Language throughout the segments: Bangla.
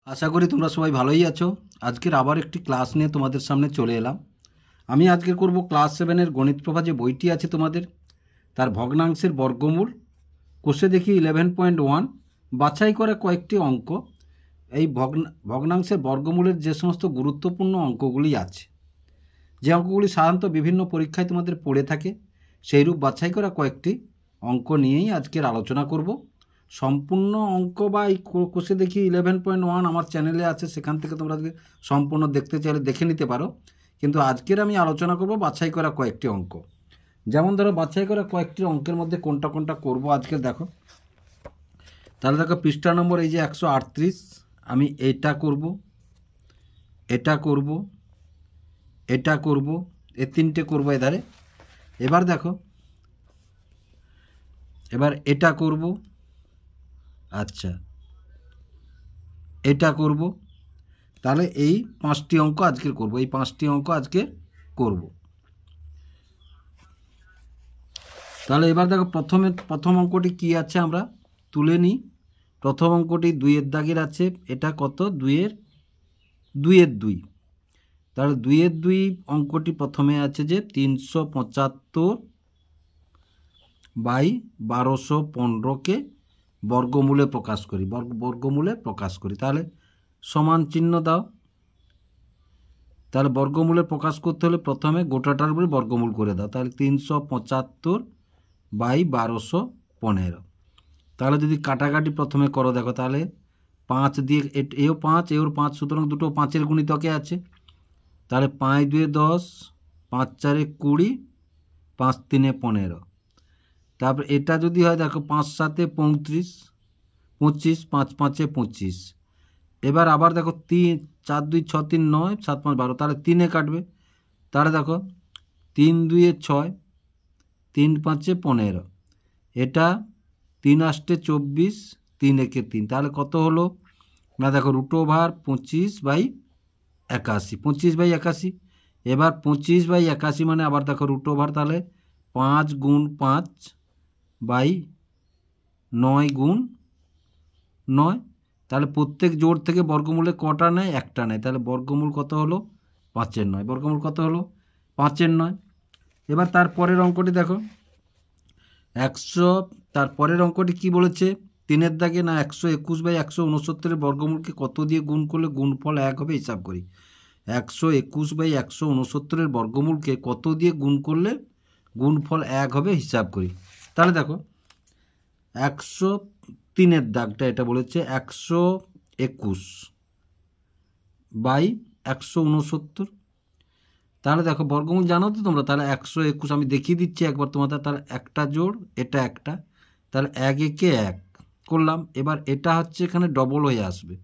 আশা করি তোমরা সবাই ভালোই আছো। আজকের আবার একটি ক্লাস নিয়ে তোমাদের সামনে চলে এলাম। আমি আজকে করব ক্লাস 7-এর গণিত প্রভা যে বইটি আছে তোমাদের, তার ভগ্নাংশের বর্গমূল, কোষে দেখি 11.1, বাছাই করা কয়েকটি অঙ্ক। এই ভগ্নাংশের বর্গমূলের যে সমস্ত গুরুত্বপূর্ণ অঙ্কগুলি আছে, যে অঙ্কগুলি সাধারণত বিভিন্ন পরীক্ষায় তোমাদের পড়ে থাকে, সেইরূপ বাছাই করা কয়েকটি অঙ্ক নিয়েই আজকের আলোচনা করব। সম্পূর্ণ অঙ্ক বা এই কোষে দেখি 11.1 আমার চ্যানেলে আছে, সেখান থেকে তোমরা যদি সম্পূর্ণ দেখতে চাইলে দেখে নিতে পারো। কিন্তু আজকের আমি আলোচনা করব বাছাই করা কয়েকটি অঙ্ক। যেমন ধরো বাছাই করা কয়েকটি অঙ্কের মধ্যে কোনটা কোনটা করব আজকে দেখো। তাহলে দেখো পৃষ্ঠা নম্বর এই যে 138, আমি এটা করব, এটা করব, এটা করব, এই তিনটে করব এধারে। এবার দেখো, এবার এটা করব, আচ্ছা এটা করব। তাহলে এই 5টি অঙ্ক আজকের করব, এই 5টি অঙ্ক আজকে করব। তাহলে এবার দেখো প্রথম অঙ্কটি কি আছে আমরা তুলে নিই। প্রথম অঙ্কটি 2-এর দাগের আছে, এটা কত 2-এর 2 তাহলে 2-এর 2 অঙ্কটি প্রথমে আছে যে 375/1215কে বর্গমূলে প্রকাশ করি, বর্গমূলে প্রকাশ করি। তাহলে সমান চিহ্ন দাও। তাহলে বর্গমূলে প্রকাশ করতে হলে প্রথমে গোটাটার উপরে বর্গমূল করে দাও। তাহলে 375/1215। তাহলে যদি কাটাকাটি প্রথমে করো, দেখো তাহলে 5 দিয়ে এও 5 এও 5, সুতরাং দুটো 5-এর গুণিতকে আছে। তাহলে 5 2 10, 5 4 20, 5 3 15। তারপর এটা যদি হয় দেখো 5 7 35, 25, 5 5 25। এবার আবার দেখো 3 4 2 6 3 9, 7 5 12, তাহলে 3-এ কাটবে। তাহলে দেখো 3 2 6, 3 5 15, এটা 3 8 24, 3 1 3, তাহলে কত হলো না দেখো √25/81, 25/81। এবার 25/81 মানে আবার দেখো √, তাহলে 5 গুণ 5/9 গুণ 9। তাহলে প্রত্যেক জোড় থেকে বর্গমূলে কটা নেয়? একটা নেয়। তাহলে বর্গমূল কত হলো? 5/9। বর্গমূল কত হলো? 5/9। এবার তারপরের অঙ্কটি দেখো 100, তারপরের অঙ্কটি কি বলেছে 3-এর দাগে না 121/169 বর্গমূলকে কত দিয়ে গুণ করলে গুণফল 1 হবে হিসাব করি। 121/169 বর্গমূলকে কত দিয়ে গুণ করলে গুণফল 1 হবে হিসাব করি। তাহলে দেখো 103-এর দাগটা এটা বলেছে 121/169। তাহলে দেখো বর্গমূল জানো তো তোমরা, তাহলে 121 আমি দেখিয়ে দিচ্ছি একবার তোমাদের। তাহলে একটা জোড়, এটা একটা, তাহলে 1 একে 1 করলাম। এবার এটা হচ্ছে এখানে ডবল হয়ে আসবে।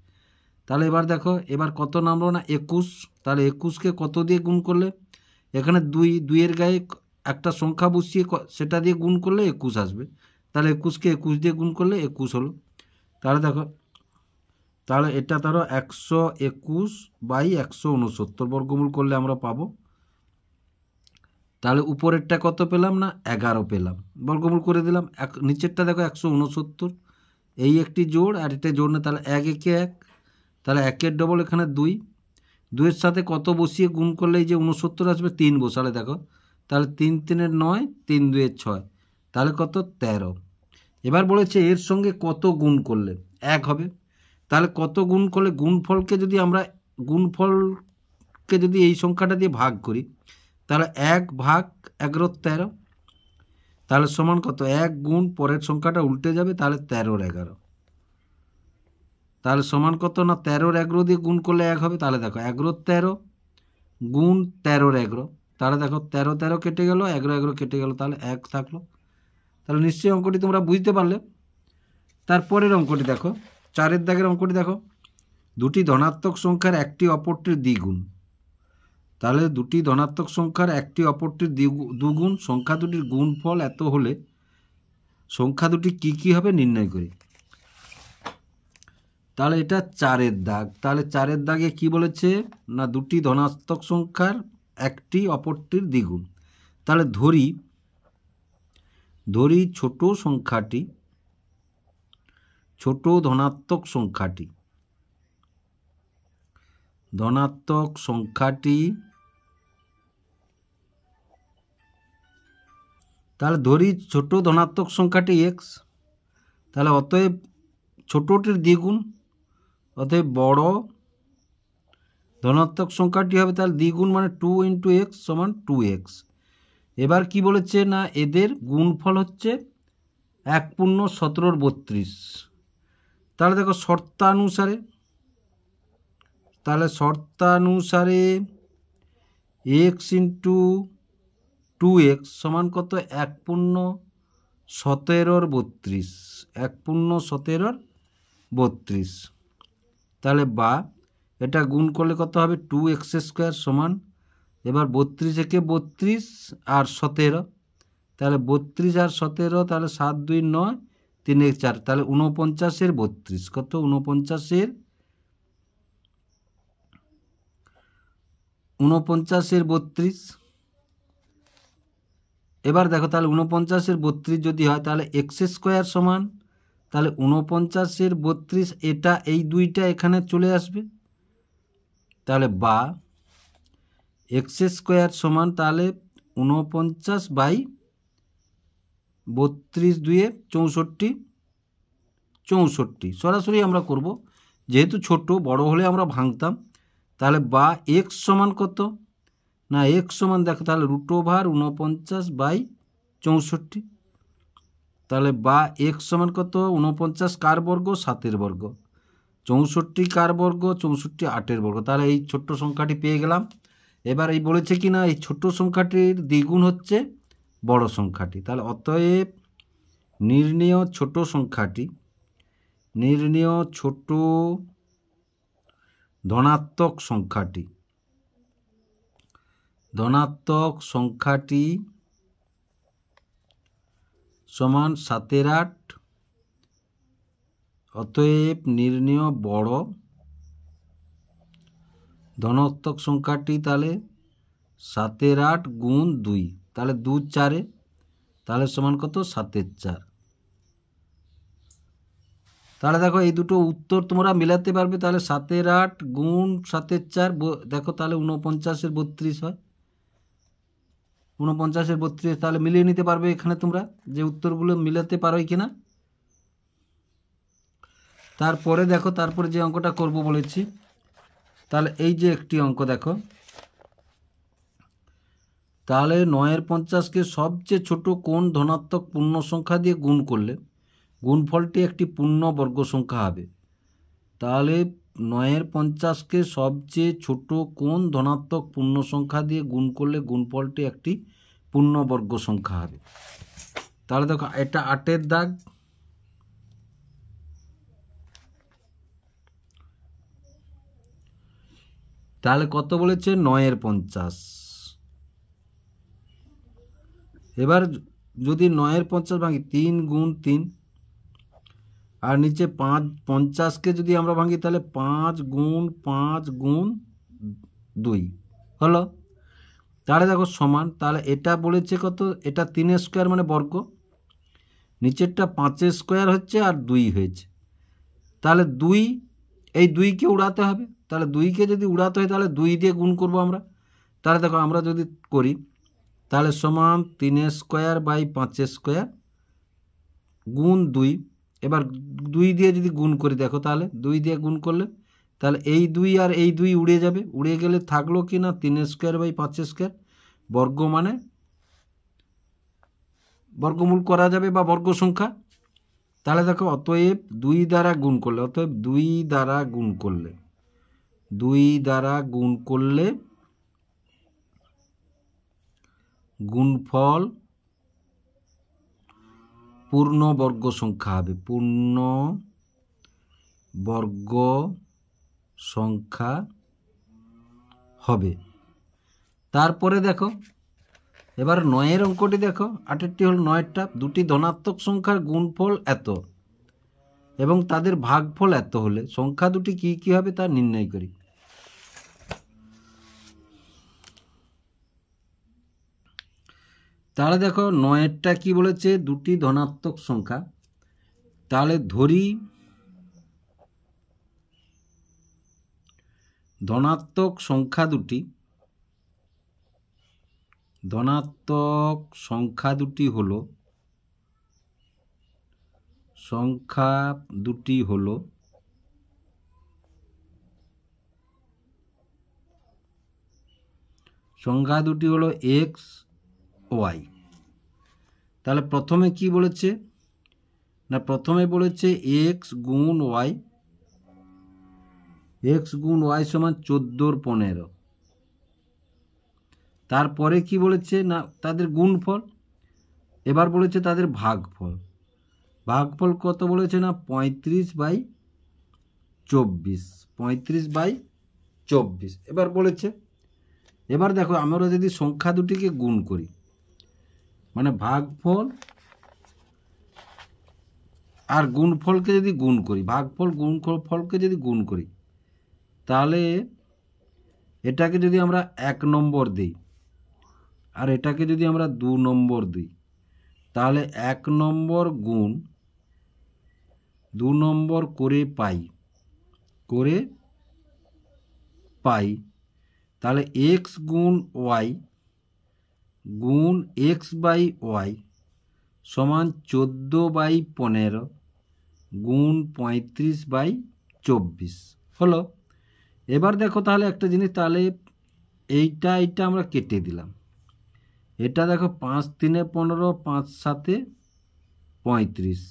তাহলে এবার দেখো এবার কত নামলো না 21। তাহলে 21কে কত দিয়ে গুণ করলে, এখানে 2-এর গায়ে একটা সংখ্যা বসিয়ে সেটা দিয়ে গুণ করলে 21 আসবে। তাহলে 21কে 21 দিয়ে গুণ করলে 21 হলো। তাহলে দেখো, তাহলে এটা ধরো 121/169 বর্গমূল করলে আমরা পাবো। তাহলে উপরেরটা কত পেলাম না 11 পেলাম, বর্গমূল করে দিলাম। নিচেরটা দেখো 169, এই একটি জোড় আর এটা জোড় না, তাহলে 1 একে 1, তাহলে 1-এর ডবল এখানে 2, 2-এর সাথে কত বসিয়ে গুণ করলে এই যে 69 আসবে, 3 বসালে দেখো, তাহলে 3 3 9, 3 2 6, তাহলে কত 13। এবার বলেছে এর সঙ্গে কত গুণ করলে 1 হবে। তাহলে কত গুণ করলে গুণফলকে যদি আমরা এই সংখ্যাটা দিয়ে ভাগ করি, তাহলে 1/11 তাহলে সমান কত 1 গুণ পরের সংখ্যাটা উল্টে যাবে, তাহলে 13-11, তাহলে সমান কত না 13-11 দিয়ে গুণ করলে 1 হবে। তাহলে দেখো 11-13 গুণ 13-11, তাহলে দেখো 13-13 কেটে গেল, 11-11 কেটে গেল, তাহলে 1 থাকলো। তাহলে নিশ্চয়ই অঙ্কটি তোমরা বুঝতে পারলে। তারপরের অঙ্কটি দেখো 4-এর দাগের অঙ্কটি দেখো, দুটি ধনাত্মক সংখ্যার একটি অপরটির দ্বিগুণ। তাহলে দুটি ধনাত্মক সংখ্যার একটি অপরটির দুগুণ, সংখ্যা দুটির গুণফল এত হলে সংখ্যা দুটি কি কি হবে নির্ণয় করি। তাহলে এটা 4-এর দাগ। তাহলে 4-এর দাগে কি বলেছে না দুটি ধনাত্মক সংখ্যার একটি অপরটির দ্বিগুণ। তাহলে ধরি ছোট ধনাত্মক সংখ্যাটি ধনাত্মক সংখ্যাটি, তাহলে ধরি ছোট ধনাত্মক সংখ্যাটি এক্স, তাহলে অতএব ছোটটির দ্বিগুণ, অতএব বড় ধনাত্মক সংখ্যাটি হবে তাহলে দ্বিগুণ মানে 2 × x সমান 2x। এবার কি বলেছে না এদের গুণফল হচ্ছে 1×17 = 32। তাহলে দেখো শর্তানুসারে x × 2x সমান কত 1×17 1×17 তাহলে বা এটা গুণ করলে কত হবে 2x² সমান, এবার 32 থেকে 32 আর 17, তাহলে 32 আর 17 তাহলে 7 2 9 3 1 4, তাহলে 49 32 কত 49 32। এবার দেখো তাহলে 49 32 যদি হয় তাহলে x² সমান, তাহলে 49 32 এটা এই দুইটা এখানে চলে আসবে, তাহলে বা x² সমান তাহলে 49/32 2 64 64 সরাসরি আমরা করব, যেহেতু ছোট বড় হলে আমরা ভাঙতাম। তাহলে বা x সমান কত না x সমান দেখো তাহলে √49/64, তাহলে বা x সমান কত 49 কার বর্গ 7 বর্গ, 64 কার বর্গ 64 8 বর্গ, তাহলে এই ছোট্ট সংখ্যাটি পেয়ে গেলাম। এবার এই বলেছে কি না এই ছোট্ট সংখ্যাটির দ্বিগুণ হচ্ছে বড় সংখ্যাটি, তাহলে অতএব নির্ণেয় ছোট ধনাত্মক সংখ্যাটি সমান 7/8, অতএব নির্ণেয় বড় ধনাত্মক সংখ্যাটি তাহলে 7/8 × 2, তাহলে 2 4 তাহলে সমান কত 7/4। তাহলে দেখো এই দুটো উত্তর তোমরা মিলাতে পারবে, তাহলে 7/8 × 7/4 দেখো তাহলে 49 32 হয়, 49 32 তাহলে মিলিয়ে নিতে পারবে এখানে তোমরা যে উত্তরগুলো মিলাতে পারো কিনা। তারপরে দেখো তারপরে যে অঙ্কটা করব বলেছি, তাহলে এই যে একটি অঙ্ক দেখো, তাহলে 9/50 সবচেয়ে ছোট কোন ধনাত্মক পূর্ণ সংখ্যা দিয়ে গুণ করলে গুণফলটি একটি পূর্ণ বর্গ সংখ্যা হবে। তাহলে 9/50 সবচেয়ে ছোট কোন ধনাত্মক পূর্ণ সংখ্যা দিয়ে গুণ করলে গুণফলটি একটি পূর্ণ বর্গ সংখ্যা হবে। তাহলে দেখো এটা 8 দাগ, তাহলে কত বলেছে 9/50। এবার যদি 9/50 ভাঙি 3 × 3 আর নিচে 5/50 যদি আমরা ভাঙি তাহলে 5 × 5 × 2 হলো। তাহলে দেখো সমান, তাহলে এটা বলেছে কত এটা 3² মানে বর্গ, নিচেরটা 5² হচ্ছে আর 2 হয়েছে, তাহলে 2 এই 2কে উড়াতে হবে, তাহলে 2কে যদি উড়াতে হয় তাহলে 2 দিয়ে গুণ করব আমরা। তাহলে দেখো আমরা যদি করি তাহলে সমান 3²/5² × 2, এবার 2 দিয়ে যদি গুণ করি দেখো তাহলে 2 দিয়ে গুণ করলে তাহলে এই 2 আর এই 2 উড়ে যাবে, উড়ে গেলে থাকলো কি না 3²/5² বর্গ মানে বর্গমূল করা যাবে বা বর্গ সংখ্যা। তাহলে দেখো অতএব 2 দ্বারা গুণ করলে, অতএব 2 দ্বারা গুণ করলে গুণফল পূর্ণ বর্গ সংখ্যা হবে, পূর্ণ বর্গ সংখ্যা হবে। তারপরে দেখো এবার 9 অঙ্কটি দেখো, 8টি হল 9টা, দুটি ধনাত্মক সংখ্যার গুণফল এত এবং তাদের ভাগফল এত হলে সংখ্যা দুটি কি কি হবে তা নির্ণয় করি। তাহলে দেখো 9টা কি বলেছে দুটি ধনাত্মক সংখ্যা, তাহলে ধরি ধনাত্মক সংখ্যা দুটি হলো এক্স ওয়াই। তাহলে প্রথমে কি বলেছে না, প্রথমে বলেছে এক্স গুণ ওয়াই সমান 14/15। তারপরে কি বলেছে না তাদের গুণফল, এবার বলেছে তাদের ভাগফল কত বলেছে না 35/24। এবার বলেছে, এবার দেখো আমরা যদি সংখ্যা দুটিকে গুণ করি, মানে ভাগফল আর গুণফলকে যদি গুণ করি, গুণফলকে যদি গুণ করি, তাহলে এটাকে যদি আমরা 1 নম্বর দিই আর এটাকে যদি আমরা 2 নম্বর দিই, তাহলে 1 নম্বর গুণ 2 নম্বর করে পাই, তাহলে এক্স গুণ ওয়াই গুণ এক্স বাই ওয়াই সমান 14/15 গুণ 35/24 হলো। এবার দেখো তাহলে একটা জিনিস, তাহলে এইটা আমরা কেটে দিলাম। এটা দেখো 5 3 15, 5 7 35।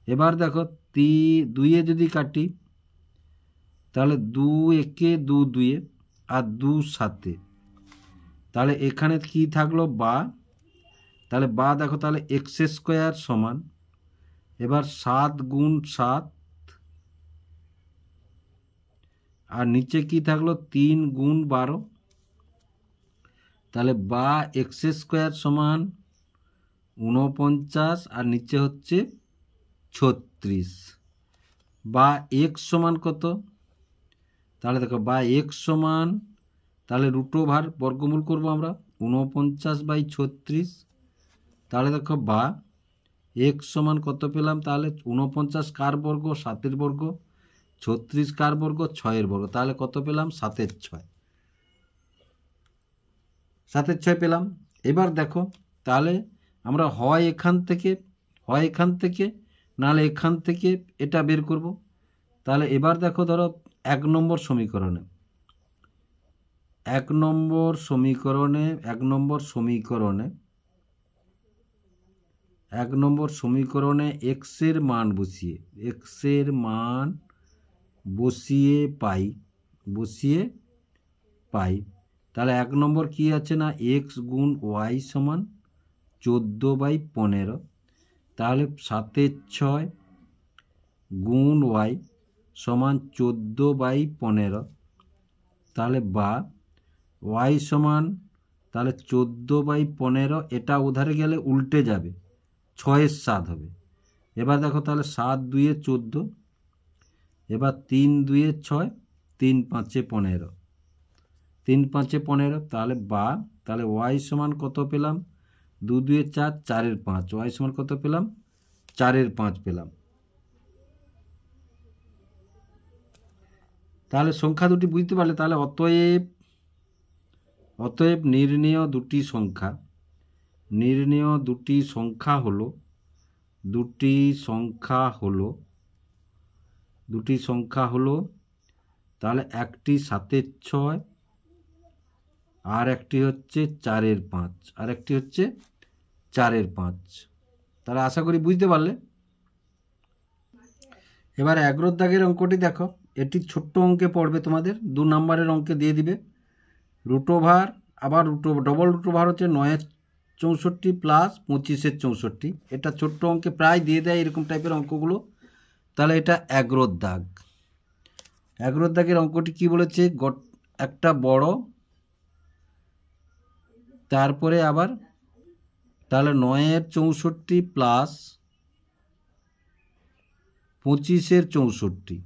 এবার দেখো 2 যদি কাটি, তাহলে 2 1 2 2 আর 2 7, তাহলে এখানে কি থাকলো বা, তাহলে বা দেখো তাহলে এক্স স্কোয়ার সমান, এবার 7 গুণ 7 আর নিচে কি থাকলো 3 গুণ 12, তাহলে বা এক্স স্কোয়ার সমান 49 আর নিচে হচ্ছে 36। বা এক্স সমান কত, তাহলে দেখো বা এক্স সমান, তাহলে √, বর্গমূল করব আমরা 49/36। তাহলে দেখো বা এক্স সমান কত পেলাম, তাহলে 49 কার বর্গ 7 বর্গ, 36 কার বর্গ 6 বর্গ, তাহলে কত পেলাম 7 6 পেলাম। এবার দেখো তাহলে আমরা হয় এখান থেকে নাহলে এখান থেকে এটা বের করব। তাহলে এবার দেখো ধরো 1 নম্বর সমীকরণে এক্স এর মান বসিয়ে পাই, তাহলে 1 নম্বর কি আছে না এক্স গুণ ওয়াই সমান 14/15, তাহলে 7 6 গুণ ওয়াই সমান 14/15, তাহলে বা ওয়াই সমান, তাহলে 14/15, এটা উধারে গেলে উল্টে যাবে 6 7 হবে। এবার দেখো তাহলে 7 2 14, এবার 3 2 6, 3 5 15, 3 5 15, তাহলে বা, তাহলে ওয়াই সমান কত পেলাম 2 2 4, 4 5, ওয়াই সমান কত পেলাম 4 5 পেলাম। তাহলে সংখ্যা দুটি বুঝতে পারলে, তাহলে অতএব নির্ণেয় দুটি সংখ্যা হলো তাহলে একটি 7 6 আর একটি হচ্ছে 4 5 আর একটি হচ্ছে 4 5। তাহলে আশা করি বুঝতে পারলে। এবার 11 দাগের অঙ্কটি দেখো, এটি ছোট্ট অঙ্কে পড়বে, তোমাদের 2 নম্বরের অঙ্কে দিয়ে দিবে। √, আবার ডবল √, হচ্ছে 9 64 প্লাস 25 64। এটা ছোট্ট অঙ্কে প্রায় দিয়ে দেয় এরকম টাইপের অঙ্কগুলো। তাহলে এটা 11 দাগের অঙ্কটি কি বলেছে, একটা বড়, তারপরে আবার তাহলে 9 64 প্লাস 25 64,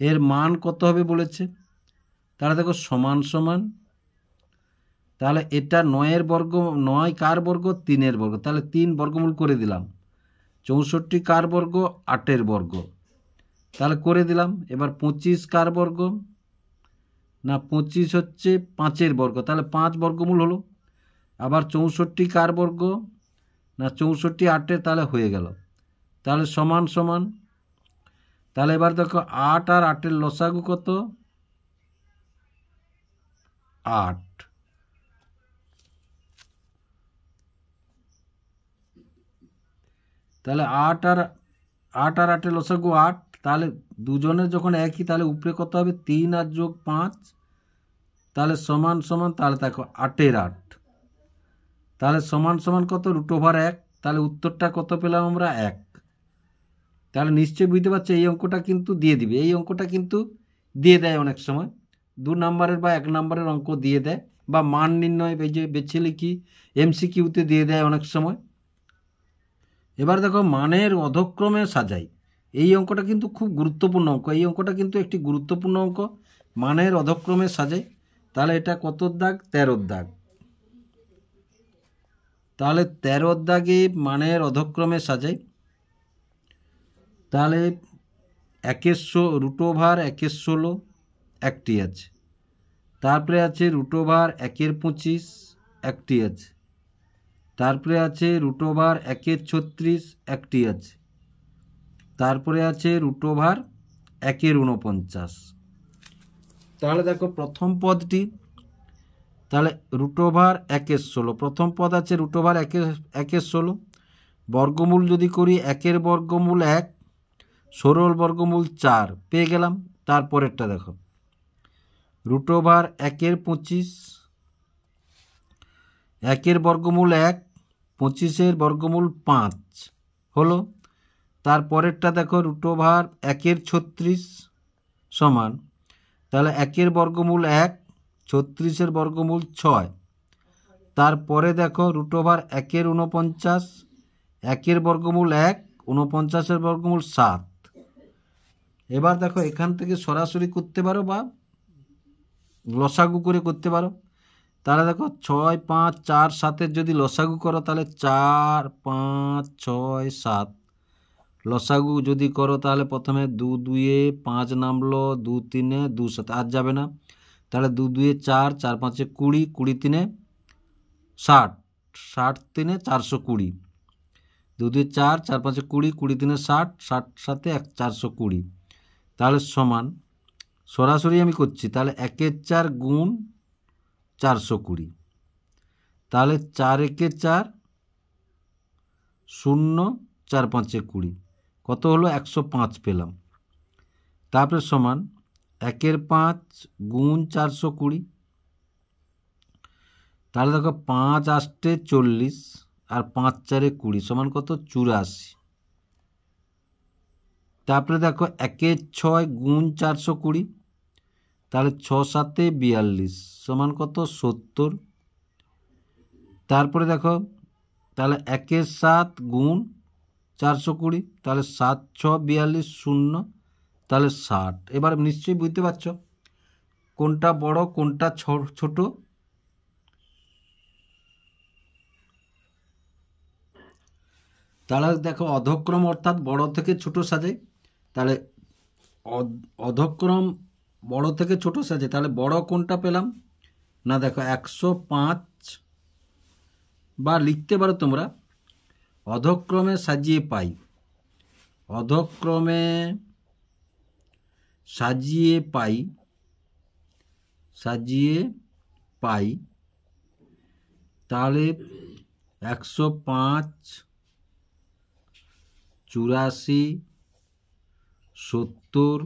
এর মান কত হবে বলেছে। তাহলে দেখো সমান সমান, তাহলে এটা 9 বর্গ, 9 কার বর্গ 3 বর্গ, তাহলে 3 বর্গমূল করে দিলাম, 64 কার বর্গ 8 বর্গ, তাহলে করে দিলাম। এবার 25 কার বর্গ, না 25 হচ্ছে 5-এর বর্গ, তাহলে 5 বর্গমূল হলো। আবার 64 কার বর্গ, না 64 8-এর, তাহলে হয়ে গেল। তাহলে সমান সমান, তাহলে এবার দেখো 8 আর 8-এর লসাগু কত, 8। তাহলে 8 আর 8-এর লসাগু 8। তাহলে দুজনের যখন একই, তাহলে উপরে কত হবে, 3 আর যোগ 5, তাহলে সমান সমান, তাহলে দেখো 8-এর 8, তাহলে সমান সমান কত, √1। তাহলে উত্তরটা কত পেলাম আমরা, 1। তাহলে নিশ্চয়ই বুঝতে পারছো এই অঙ্কটা কিন্তু দিয়ে দিবে, এই অঙ্কটা কিন্তু দিয়ে দেয় অনেক সময়, 2 নম্বরের বা 1 নম্বরের অঙ্ক দিয়ে দেয়, বা মান নির্ণয় এই যে বেছে লিখি MCQতে দিয়ে দেয় অনেক সময়। এবার দেখো মানের অধক্রমে সাজাই, এই অঙ্কটা কিন্তু খুব গুরুত্বপূর্ণ অঙ্ক, এই অঙ্কটা কিন্তু একটি গুরুত্বপূর্ণ অঙ্ক, মানের অধক্রমে সাজাই। তাহলে এটা কত দাগ, 13 দাগ। তাহলে 13 দাগে মানের অধক্রমে সাজাই। তাহলে 1/16 একটি আছে, তারপরে আছে √1/25 একটি আছে, তারপরে আছে √1/36 একটি আছে, তারপরে আছে √1/49। তাহলে দেখো প্রথম পদটি, তাহলে √1/16, প্রথম পদ আছে √1/16, বর্গমূল যদি করি 1-এর বর্গমূল 1, 16 বর্গমূল 4 পেয়ে গেলাম। তারপরেরটা দেখো √1/25, 1-এর বর্গমূল 1, 25-এর বর্গমূল 5 হলো। তারপরেরটা দেখো √1/36 সমান, তাহলে 1-এর বর্গমূল 1, 36-এর বর্গমূল 6। তারপরে দেখো √1/49, 1-এর বর্গমূল 1, 49-এর বর্গমূল 7। এবার দেখো এখান থেকে সরাসরি করতে পারো বা লসাগু করে করতে পারো। তাহলে দেখো 6, 5, 4, 7-এর যদি লসাগু করো, তাহলে 4, 5, 6, 7 লসাগু যদি করো, তাহলে প্রথমে 2 2-এ 5 নামলো, 2 3-এ 2 7 আর যাবে না, তাহলে 2 2-এ 4, 4 5-এ 20, 20 3-এ 60, 60 3-এ 420, 2 2-এ 4, 4 5-এ 20, 20 3-এ 60, 60 7-এ 420। তাহলে সমান, সরাসরি আমি করছি, তাহলে 1-এর 4 গুণ 420, তাহলে 4 1-এ 4, 0, 4 5-এ 20, কত হলো, 105 পেলাম। তারপরে সমান 1-এর 5 গুণ 420, তাহলে দেখো 5 8-এ 40 আর 5 4-এ 20 সমান কত, 84। তারপরে দেখো 1-এর 6 গুণ 420, তাহলে 6 7-এ 42 সমান কত, 70। তারপরে দেখো তাহলে 1-এর 7 গুণ 420, তাহলে 7 6 42 0, তাহলে 60। এবার নিশ্চয়ই বুঝতে পারছো কোনটা বড় কোনটা ছোট। তাহলে দেখো অধক্রম অর্থাৎ বড় থেকে ছোট সাজে, তাহলে অধক্রম বড় থেকে ছোট সাজে, তাহলে বড় কোনটা পেলাম, না দেখো 105, বা লিখতে পারো তোমরা অধক্রমে সাজিয়ে পাই, অধক্রমে সাজিয়ে পাই, সাজিয়ে পাই, তাহলে 105, 84, 70,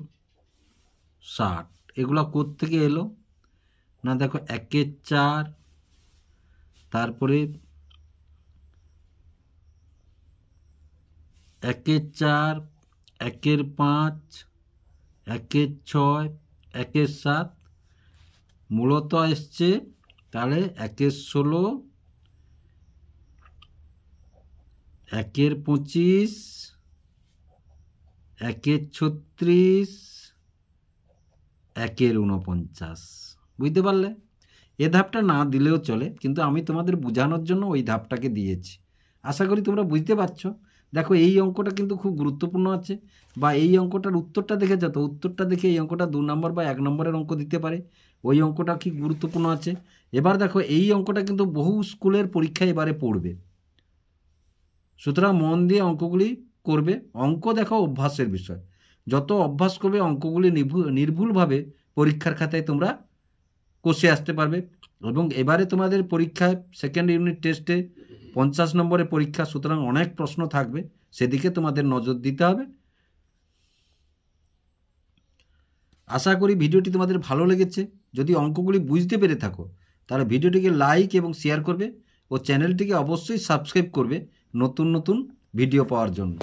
60 এগুলো কোত্থেকে এলো, না দেখো 1-এর 4, তারপরে 1-এর 4, 1-এর 5, 1-এর 6, 1-এর 7 মূলত এসছে, তাহলে 1-এর 16, 1-এর 25, 1-এর 36, 1-এর 49। বুঝতে পারলে, এ ধাপটা না দিলেও চলে, কিন্তু আমি তোমাদের বোঝানোর জন্য ওই ধাপটাকে দিয়েছি। আশা করি তোমরা বুঝতে পারছো। দেখো এই অঙ্কটা কিন্তু খুব গুরুত্বপূর্ণ আছে, বা এই অঙ্কটার উত্তরটা দেখেছো তো, উত্তরটা দেখে এই অঙ্কটা 2 নম্বর বা 1 নম্বরের অঙ্ক দিতে পারে, ওই অঙ্কটা কি গুরুত্বপূর্ণ আছে। এবার দেখো এই অঙ্কটা কিন্তু বহু স্কুলের পরীক্ষায় এবারে পড়বে, সুতরাং মন দিয়ে অঙ্কগুলি করবে। অঙ্ক দেখো অভ্যাসের বিষয়, যত অভ্যাস করবে অঙ্কগুলি নির্ভুলভাবে পরীক্ষার খাতায় তোমরা কষে আসতে পারবে। এবং এবারে তোমাদের পরীক্ষায় সেকেন্ড ইউনিট টেস্টে 50 নম্বরের পরীক্ষা, সুতরাং অনেক প্রশ্ন থাকবে, সেদিকে তোমাদের নজর দিতে হবে। আশা করি ভিডিওটি তোমাদের ভালো লেগেছে। যদি অঙ্কগুলি বুঝতে পেরে থাকো তাহলে ভিডিওটিকে লাইক এবং শেয়ার করবে ও চ্যানেলটিকে অবশ্যই সাবস্ক্রাইব করবে নতুন নতুন ভিডিও পাওয়ার জন্য।